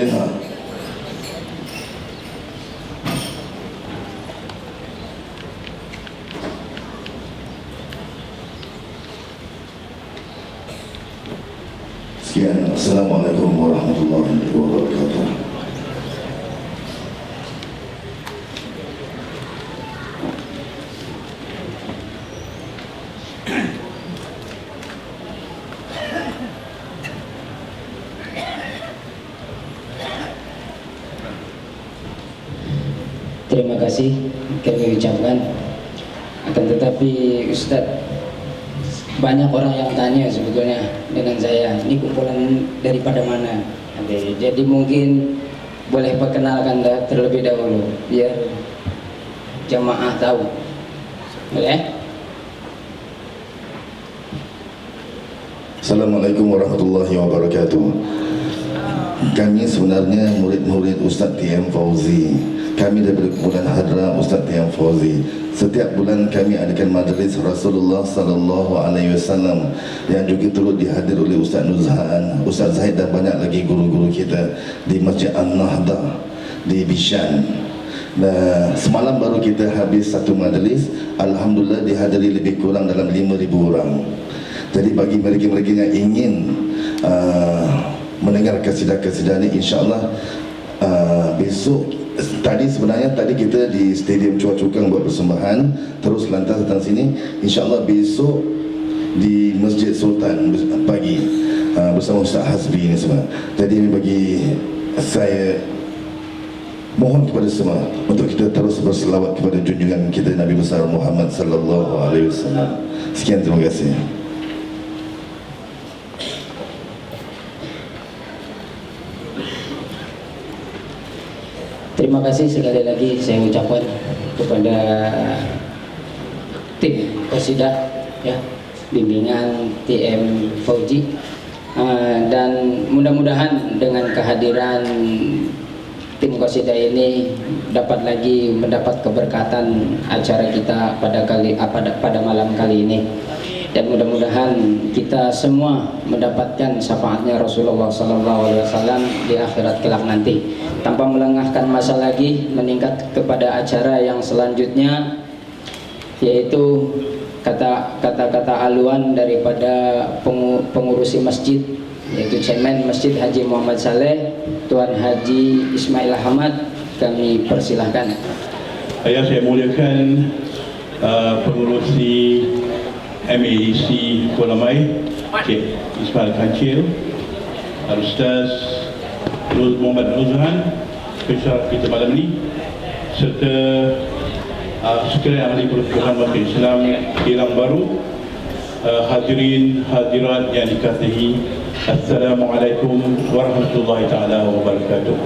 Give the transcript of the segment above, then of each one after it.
Soleha. Sekian, Assalamualaikum warahmatullahi wabarakatuh. Terima kasih kami ucapkan. Akan tetapi Ustadz, banyak orang yang tanya sebetulnya dengan saya, ini kumpulan daripada mana? Jadi mungkin boleh perkenalkan terlebih dahulu biar jamaah tahu. Boleh? Assalamualaikum warahmatullahi wabarakatuh. Kami sebenarnya murid-murid Ustaz T.M. Fauzi. Kami daripada kumpulan Hadra Ustaz T.M. Fauzi. Setiap bulan kami adakan majlis Rasulullah sallallahu alaihi wasallam yang juga turut dihadir oleh Ustaz Nuzhan, Ustaz Zahid dan banyak lagi guru-guru kita di Masjid An-Nahdah di Bishan. Nah, semalam baru kita habis satu majlis, alhamdulillah dihadiri lebih kurang dalam 5,000 orang. Jadi bagi mereka-mereka yang ingin mendengar kasidah-kasidah ini, insya-Allah besok sebenarnya tadi kita di Stadium Chua Chu Kang buat persembahan, terus lantas datang sini. InsyaAllah besok di Masjid Sultan pagi bersama Ustaz Hasbi ini semua. Jadi bagi saya mohon kepada semua untuk kita terus berselawat kepada junjungan kita Nabi besar Muhammad sallallahu alaihi wasallam. Sekian, terima kasih. Terima kasih sekali lagi saya ucapkan kepada tim Qasidah ya, bimbingan TM Fauzi, dan mudah-mudahan dengan kehadiran tim Qasidah ini dapat lagi mendapat keberkatan acara kita pada malam kali ini, dan mudah-mudahan kita semua mendapatkan syafaatnya Rasulullah SAW di akhirat kelak nanti. Tanpa melengahkan masa lagi, meningkat kepada acara yang selanjutnya, yaitu kata-kata haluan daripada pengurusi masjid, yaitu Chairman Masjid Haji Muhammad Saleh, Tuan Haji Ismail Ahmad. Kami persilahkan. Yang saya muliakan pengurusi MAEC Kuala Mai, Cik Ismail Kancil, Al-Ustaz Muhammad Nuzhan, pensyarah kita malam ini, serta sekalian ahli pertubuhan umat Islam Kilang Baru, hadirin hadirat yang dikasihi, Assalamualaikum warahmatullahi taala wabarakatuh.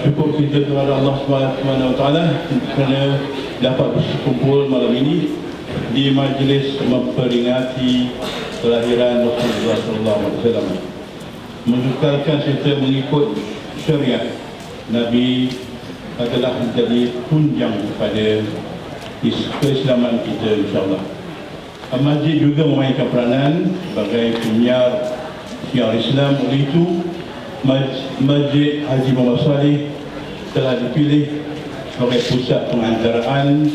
Syukur kita kepada Allah Subhanahu wa taala kerana dapat berkumpul malam ini di majlis memperingati kelahiran Rasulullah sallallahu alaihi wasallam, mengekalkan serta mengikut syariat Nabi adalah menjadi tunjang kepada keislaman kita, insyaAllah. Masjid juga memainkan peranan sebagai penyiar syiar Islam. Oleh itu Masjid Haji Muhammad Saleh telah dipilih sebagai pusat pengantaraan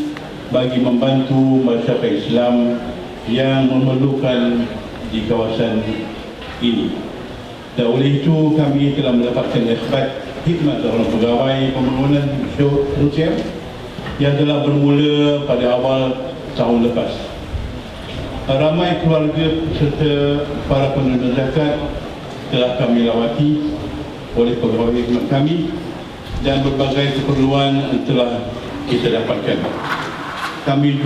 bagi membantu masyarakat Islam yang memerlukan di kawasan ini. Dan oleh itu kami telah mendapatkan ikhbat khidmat seorang pegawai pembangunan sosial yang telah bermula pada awal tahun lepas. Ramai keluarga serta para penerima zakat telah kami lawati oleh pegawai khidmat kami, dan berbagai keperluan telah kita dapatkan. Kami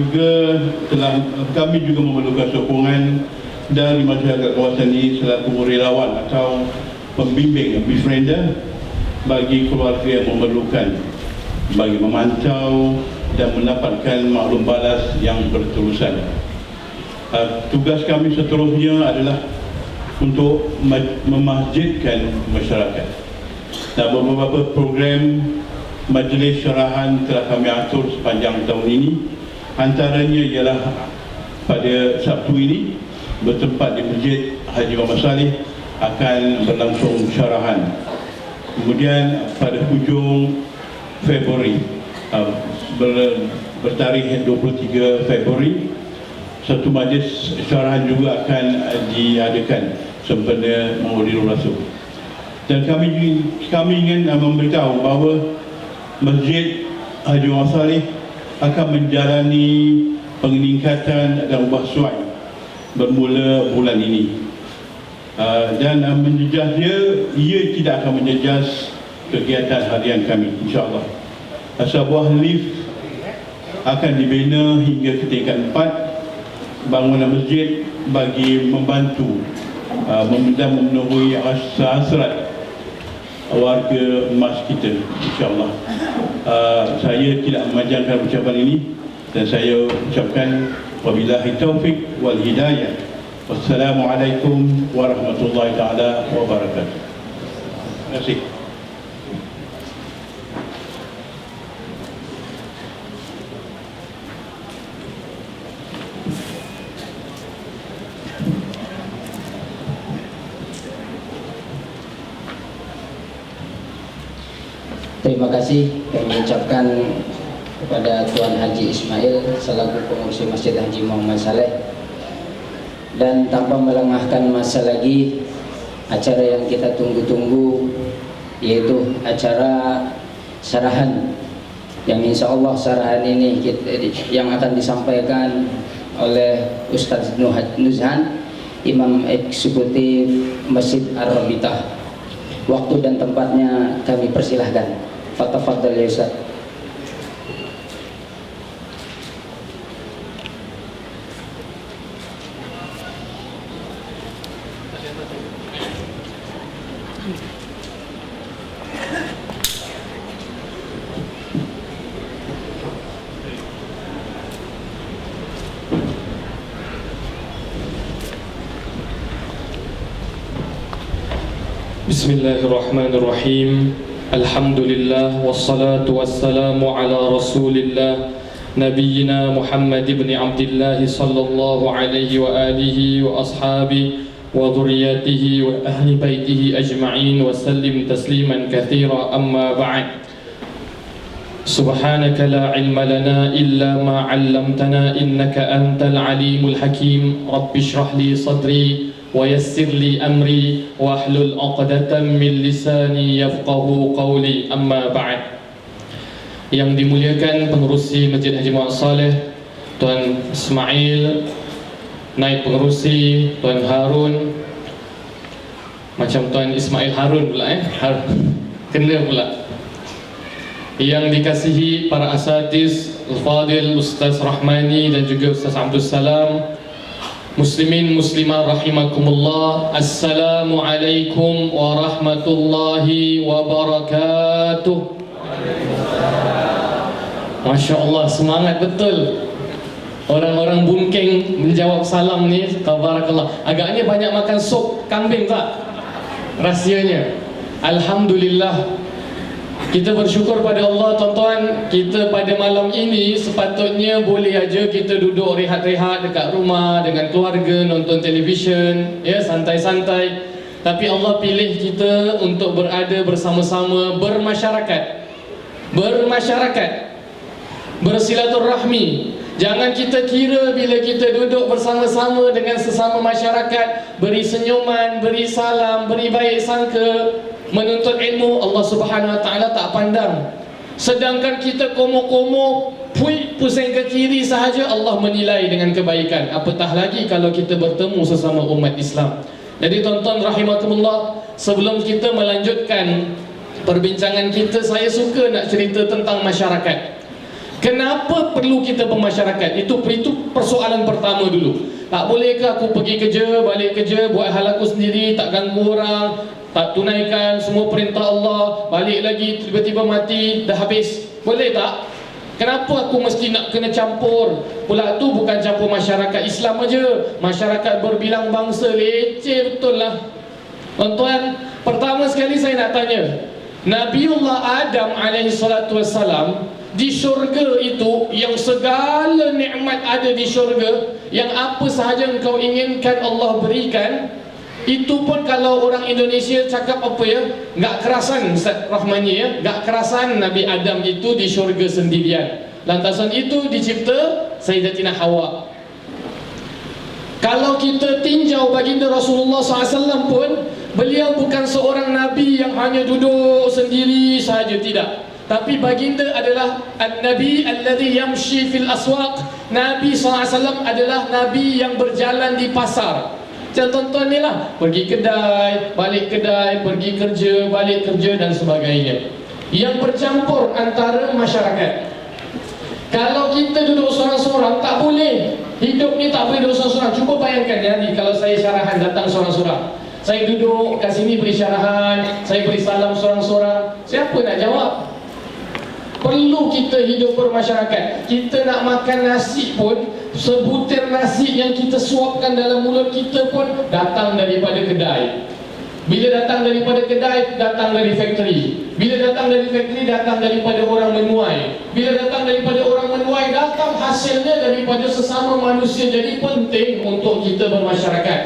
juga memerlukan sokongan dari masyarakat kawasan ini selaku relawan atau pembimbing, befriender bagi keluarga yang memerlukan, bagi memantau dan mendapatkan maklum balas yang berterusan. Tugas kami seterusnya adalah untuk memasjidkan masyarakat. Dan beberapa program majlis syarahan telah kami atur sepanjang tahun ini. Antaranya ialah pada Sabtu ini bertempat di Masjid Haji Muhammad Saleh akan berlangsung syarahan. Kemudian pada hujung Februari, bertarikh 23 Februari, satu majlis syarahan juga akan diadakan sempena Maulidul Rasul. Dan kami ingin memberitahu bahawa Masjid Haji Muhammad Saleh akan menjalani peningkatan dan ubah suai bermula bulan ini. Dan menjejas ia tidak akan menjejas kegiatan harian kami, insyaAllah. Sebuah lift akan dibina hingga ke tingkat 4 bangunan masjid bagi membantu dan memenuhi hasrat warga emas kita, insyaAllah. Saya tidak memanjangkan ucapan ini dan saya ucapkan wabillahi taufiq wal hidayah. Wassalamualaikum warahmatullahi taala wabarakatuh. Terima kasih. Terima kasih kami ucapkan kepada Tuan Haji Ismail selaku pengurus Masjid Haji Muhammad Saleh. Dan tanpa melengahkan masa lagi, acara yang kita tunggu-tunggu yaitu acara sarahan, yang insya Allah sarahan ini yang akan disampaikan oleh Ustaz Nuzhan, Imam Eksekutif Masjid Ar-Rabitah. Waktu dan tempatnya kami persilahkan. Fatafadhal ya Ustaz. Bismillahirrahmanirrahim. Alhamdulillah wassalatu wassalamu ala Rasulillah Nabiyyina Muhammad ibn Abdullah sallallahu alaihi wa alihi wa ashabihi wa dhurriyyatihi wa ahli baitihi ajma'in wa sallim tasliman katsira, amma ba'd. Subhanaka la ilma lana illa ma 'allamtana innaka antal alimul hakim. Rabbi shrah li sadri wa yassir li amri wa hlul 'uqdatam min lisani yafqahu qawli, amma ba'd. Yang dimuliakan pengerusi Masjid Haji Muhammad Saleh, Tuan Ismail, naib pengerusi Tuan Harun, macam Tuan Ismail Harun pula kena pula. Yang dikasihi para asatiz Al-Fadil, Ustaz Rahmani dan juga Ustaz Abdul Salam, Muslimin Muslimah rahimakumullah. Assalamualaikum warahmatullahi wabarakatuh. Masya Allah, semangat betul orang-orang Bunkeng menjawab salam ni. Tabarakallah. Agaknya banyak makan sup kambing tak? Rahsianya. Alhamdulillah. Kita bersyukur pada Allah, tuan-tuan. Kita pada malam ini sepatutnya boleh aja kita duduk rehat-rehat dekat rumah dengan keluarga, nonton televisyen, ya, santai-santai. Tapi Allah pilih kita untuk berada bersama-sama, bermasyarakat, bersilaturahmi. Jangan kita kira bila kita duduk bersama-sama dengan sesama masyarakat, beri senyuman, beri salam, beri baik sangka, menuntut ilmu, Allah Subhanahu Wa Taala tak pandang. Sedangkan kita komo-komo pusing ke kiri sahaja, Allah menilai dengan kebaikan. Apatah lagi kalau kita bertemu sesama umat Islam. Jadi tuan-tuan rahimakumullah, sebelum kita melanjutkan perbincangan kita, saya suka nak cerita tentang masyarakat. Kenapa perlu kita bermasyarakat? Itu persoalan pertama dulu. Tak bolehkah aku pergi kerja, balik kerja, buat hal aku sendiri, tak ganggu orang, tak tunaikan semua perintah Allah, balik lagi tiba-tiba mati, dah habis? Boleh tak? Kenapa aku mesti nak kena campur? Pula tu bukan campur masyarakat Islam aja, masyarakat berbilang bangsa, leceh betul lah. Tuan-tuan, pertama sekali saya nak tanya, Nabiullah Adam alaihissalam di syurga itu, yang segala nikmat ada di syurga, yang apa sahaja engkau inginkan Allah berikan, Itu pun kalau orang Indonesia cakap apa ya, nggak kerasan Ustaz Rahmani ya, nggak kerasan Nabi Adam itu di syurga sendirian. Lantasan itu dicipta Sayyidatina Hawa. Kalau kita tinjau baginda Rasulullah SAW pun, beliau bukan seorang Nabi yang hanya duduk sendiri sahaja, tidak. Tapi baginda adalah An-Nabi alladhi yamshi fil aswaq. Nabi SAW adalah Nabi yang berjalan di pasar. Contoh ni lah, pergi kedai, balik kedai, pergi kerja, balik kerja dan sebagainya. Yang bercampur antara masyarakat. Kalau kita duduk seorang-seorang, tak boleh. Hidup ni tak boleh duduk seorang-seorang. Cuba bayangkan ya, ni kalau saya syarahan datang seorang-seorang. Saya duduk kat sini beri syarahan, saya beri salam seorang-seorang. Siapa nak jawab? Perlu kita hidup bermasyarakat. Kita nak makan nasi pun, sebutir nasi yang kita suapkan dalam mulut kita pun datang daripada kedai. Bila datang daripada kedai, datang dari factory. Bila datang dari factory, datang daripada orang menuai. Bila datang daripada orang menuai, datang hasilnya daripada sesama manusia. Jadi penting untuk kita bermasyarakat.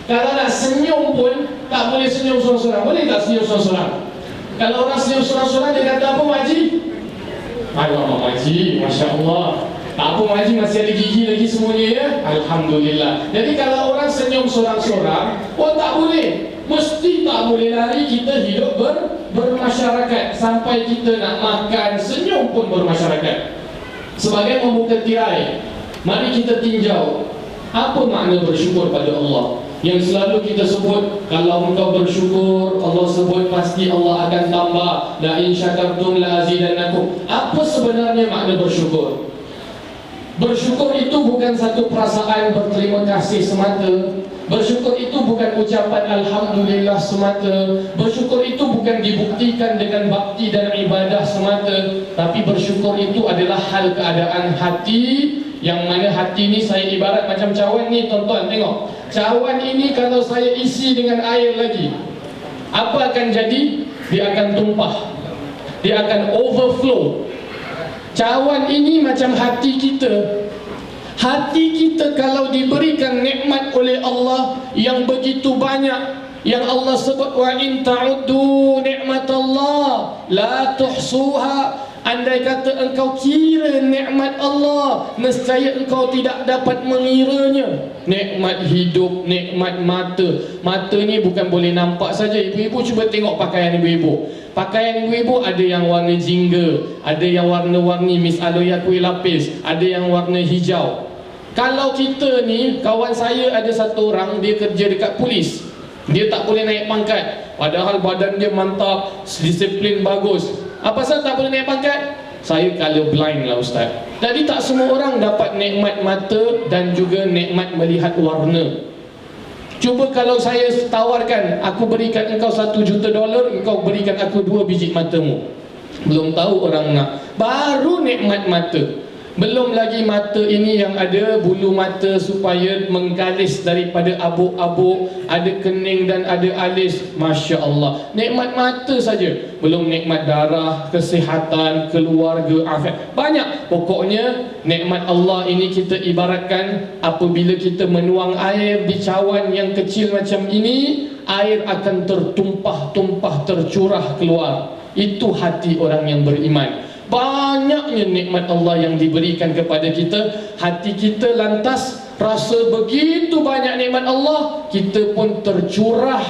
Kalau nak senyum pun, tak boleh senyum sorang-sorang. Boleh tak senyum sorang-sorang? Kalau orang senyum sorang-sorang, dia kata apa, Makcik? Aduh, Makcik, Masya Allah. Tak apa, Makcik masih ada gigi lagi semuanya ya. Alhamdulillah. Jadi kalau orang senyum sorang-sorang, oh tak boleh. Mesti tak boleh lari, kita hidup bermasyarakat. Sampai kita nak makan, senyum pun bermasyarakat. Sebagai membuka tirai, mari kita tinjau apa makna bersyukur pada Allah. Yang selalu kita sebut, kalau engkau bersyukur, Allah sebut pasti Allah akan tambah. La in syakartum la azidannakum. Apa sebenarnya makna bersyukur? Bersyukur itu bukan satu perasaan berterima kasih semata. Bersyukur itu bukan ucapan Alhamdulillah semata. Bersyukur itu bukan dibuktikan dengan bakti dan ibadah semata. Tapi bersyukur itu adalah hal keadaan hati, yang mana hati ni saya ibarat macam cawan ni, tuan-tuan tengok. Cawan ini kalau saya isi dengan air lagi, apa akan jadi? Dia akan tumpah, dia akan overflow. Cawan ini macam hati kita. Hati kita kalau diberikan nikmat oleh Allah yang begitu banyak, yang Allah sebut wa in ta'uddu ni'matallah la tuhsuha. Andai kata engkau kira nikmat Allah, nescaya engkau tidak dapat mengiranya. Nikmat hidup, nikmat mata. Mata ni bukan boleh nampak saja. Ibu-ibu cuba tengok pakaian ibu-ibu. Pakaian ibu-ibu ada yang warna jingga, ada yang warna-warni Miss Aloya kuih lapis, ada yang warna hijau. Kalau kita ni, kawan saya ada satu orang, dia kerja dekat polis. Dia tak boleh naik pangkat, padahal badan dia mantap, disiplin bagus. Apa pasal tak boleh naik pangkat? Saya colour blind lah Ustaz. Jadi tak semua orang dapat nikmat mata dan juga nikmat melihat warna. Cuba kalau saya tawarkan, aku berikan engkau $1 juta, engkau berikan aku 2 biji matamu. Belum tahu orang nak. Baru nikmat mata. Belum lagi mata ini yang ada bulu mata supaya menggalis daripada abuk-abuk, ada kening dan ada alis. Masya Allah, nikmat mata saja. Belum nikmat darah, kesihatan, keluarga, afiat. Banyak. Pokoknya nikmat Allah ini kita ibaratkan apabila kita menuang air di cawan yang kecil macam ini, air akan tertumpah-tumpah, tercurah keluar. Itu hati orang yang beriman. Banyaknya nikmat Allah yang diberikan kepada kita, hati kita lantas rasa begitu banyak nikmat Allah, kita pun tercurah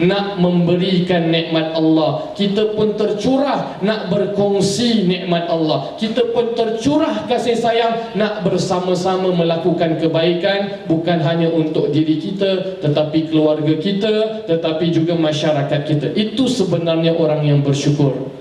nak memberikan nikmat Allah. Kita pun tercurah nak berkongsi nikmat Allah. Kita pun tercurah kasih sayang nak bersama-sama melakukan kebaikan, bukan hanya untuk diri kita, tetapi keluarga kita, tetapi juga masyarakat kita. Itu sebenarnya orang yang bersyukur.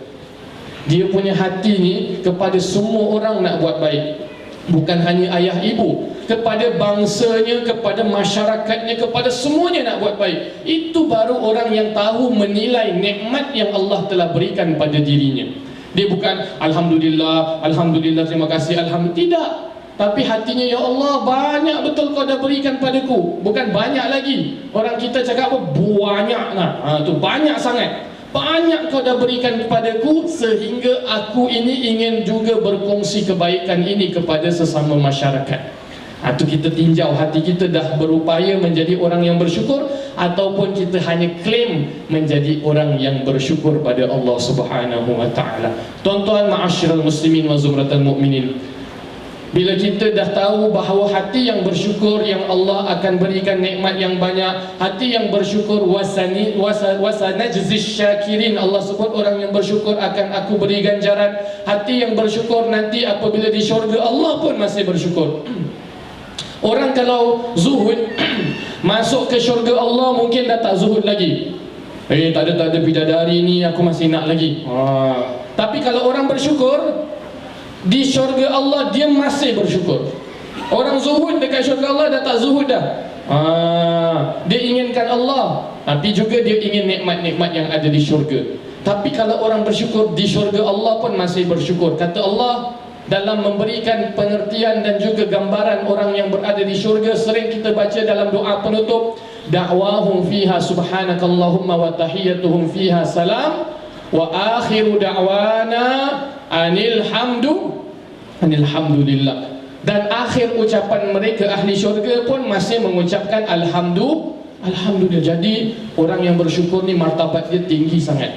Dia punya hati ni kepada semua orang nak buat baik. Bukan hanya ayah ibu, kepada bangsanya, kepada masyarakatnya, kepada semuanya nak buat baik. Itu baru orang yang tahu menilai nikmat yang Allah telah berikan pada dirinya. Dia bukan Alhamdulillah, Alhamdulillah, terima kasih, Alhamdulillah. Tidak. Tapi hatinya, ya Allah, banyak betul kau dah berikan padaku. Bukan banyak lagi. Orang kita cakap apa? Banyak lah. Tu banyak sangat. Banyak kau dah berikan kepadaku, sehingga aku ini ingin juga berkongsi kebaikan ini kepada sesama masyarakat. Itu kita tinjau hati kita dah berupaya menjadi orang yang bersyukur. ataupun kita hanya klaim menjadi orang yang bersyukur pada Allah Subhanahu wa taala. Tuan-tuan ma'asyiral muslimin wa zumratal mukminin, bila kita dah tahu bahawa hati yang bersyukur yang Allah akan berikan nikmat yang banyak, hati yang bersyukur wasanajzish syakirin, Allah sebut orang yang bersyukur akan aku beri ganjaran. Hati yang bersyukur nanti apabila di syurga Allah pun masih bersyukur. Orang kalau zuhud masuk ke syurga Allah mungkin dah tak zuhud lagi. Tak ada bidadari ni aku masih nak lagi. Tapi kalau orang bersyukur di syurga Allah dia masih bersyukur. Orang zuhud dekat syurga Allah dah tak zuhud dah. Dia inginkan Allah, tapi juga dia ingin nikmat-nikmat yang ada di syurga. Tapi kalau orang bersyukur di syurga Allah pun masih bersyukur. Kata Allah dalam memberikan pengertian dan juga gambaran orang yang berada di syurga, sering kita baca dalam doa penutup, da'wahum fiha subhanakallahumma wa tahiyyatuhum fiha salam wa akhiru da'wana Alhamdulillah. Dan akhir ucapan mereka ahli syurga pun masih mengucapkan Alhamdulillah. Jadi orang yang bersyukur ni martabat dia tinggi sangat.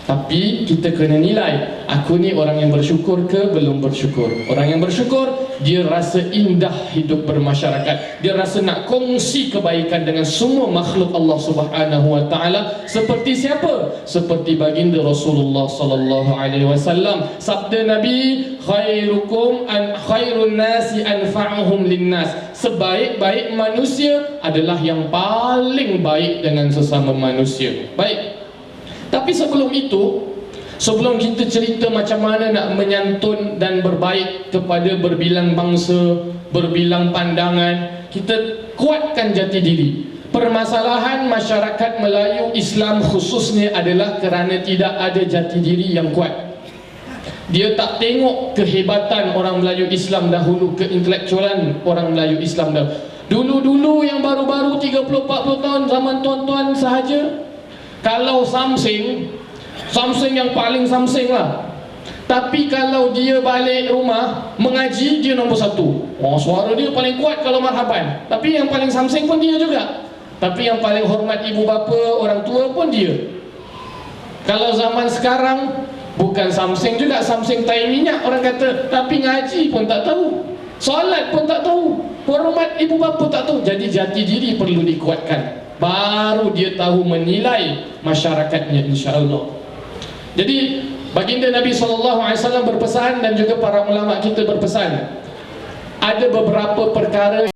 Tapi kita kena nilai, aku ni orang yang bersyukur ke belum bersyukur. Orang yang bersyukur, dia rasa indah hidup bermasyarakat. Dia rasa nak kongsi kebaikan dengan semua makhluk Allah Subhanahu wa taala. Seperti siapa? Seperti baginda Rasulullah sallallahu alaihi wasallam. Sabda Nabi, khairun nasi anfa'uhum linnas. Sebaik-baik manusia adalah yang paling baik dengan sesama manusia. Baik. Tapi sebelum itu, sebelum kita cerita macam mana nak menyantun dan berbaik kepada berbilang bangsa, berbilang pandangan, kita kuatkan jati diri. Permasalahan masyarakat Melayu Islam khususnya adalah kerana tidak ada jati diri yang kuat. Dia tak tengok kehebatan orang Melayu Islam dahulu, keintelektualan orang Melayu Islam dahulu. Dulu-dulu yang baru-baru 30-40 tahun zaman tuan-tuan sahaja, kalau Samsung yang paling Samsung lah. Tapi kalau dia balik rumah mengaji, dia nombor satu. Suara dia paling kuat kalau marhaban. Tapi yang paling Samsung pun dia juga. Tapi yang paling hormat ibu bapa, orang tua pun dia. Kalau zaman sekarang bukan Samsung juga, Samsung tai minyak orang kata, tapi ngaji pun tak tahu, solat pun tak tahu, hormat ibu bapa tak tahu. Jadi jati diri perlu dikuatkan, baru dia tahu menilai masyarakatnya, insya-Allah. Jadi baginda Nabi SAW berpesan dan juga para ulama kita berpesan, ada beberapa perkara